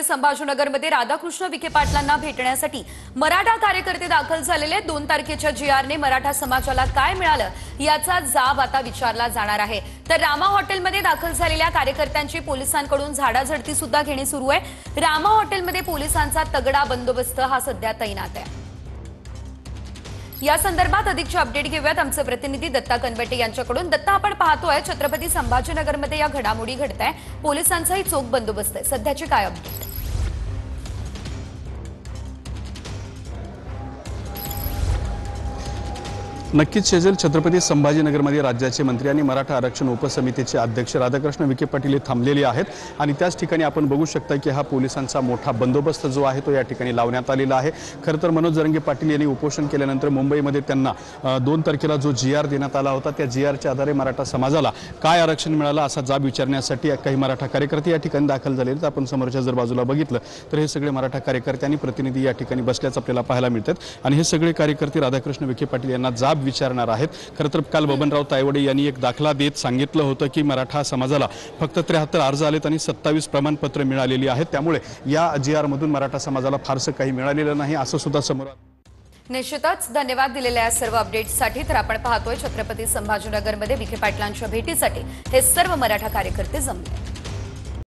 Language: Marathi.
संभाजीनगरमध्ये राधाकृष्ण विखे पाटलांना भेटण्यासाठी मराठा कार्यकर्ते दाखल झालेले 2 तारखेच्या जीआरने मराठा समाजाला काय मिळालं याचा जाब आता विचारला जाणार आहे। तर रामा हॉटेलमध्ये दाखल झालेल्या कार्यकर्त्यांची पोलिसांकडून झाडाझडती सुद्धा घेणे सुरू आहे। रामा हॉटेलमध्ये पोलिसांचा तगडा बंदोबस्त हा सध्या तैनात आहे। या संदर्भात अधिकची अपडेट घेऊयात आमचे प्रतिनिधी दत्ता कनवटे यांच्याकडून। दत्ता, आपण पाहतोय छत्रपती संभाजीनगरमध्ये या घडामोडी घडताय, पोलिसांचाही चोख बंदोबस्त आहे, सध्याची काय अपडेट? नक्कीच शेजल, छत्रपती संभाजीनगरमध्ये राज्याचे मंत्री आणि मराठा आरक्षण उपसमितीचे अध्यक्ष राधाकृष्ण विखे पाटील हे थांबलेले आहेत आणि त्याच ठिकाणी आपण बघू शकता की हा पोलिसांचा मोठा बंदोबस्त जो आहे तो या ठिकाणी लावण्यात आलेला आहे। खरं तर मनोज जरंगे पाटील यांनी उपोषण केल्यानंतर मुंबईमध्ये त्यांना 2 तारखेला जो जीआर देण्यात आला होता त्या जीआरच्या आधारे मराठा समाजाला काय आरक्षण मिळालं असा जाब विचारण्यासाठी काही मराठा कार्यकर्ते या ठिकाणी दाखल झाले आहेत। आपण समोरच्या जर बाजूला बघितलं तर हे सगळे मराठा कार्यकर्ते आणि प्रतिनिधी या ठिकाणी बसल्याचं आपल्याला पाहायला मिळतात आणि हे सगळे कार्यकर्ते राधाकृष्ण विखे पाटील यांना जाब विचारणार आहेत। खरं तर काल बबनराव तायवडे यांनी एक दाखला देत सांगितलं होतं की मराठा समाजाला फक्त 73 अर्ज आलेत आणि 27 प्रमाणपत्र मिळालेली आहेत, त्यामुळे या जीआर मधून मराठा समाजाला फारसं काही मिळालेलं नाही असं सुद्धा समोर। निश्चितच धन्यवाद दिलेल्या सर्व अपडेट्ससाठी। तर आपण पाहतोय छत्रपती संभाजीनगरमध्ये विखे पाटलांच्या भेटीसाठी हे सर्व मराठा कार्यकर्ते जमले।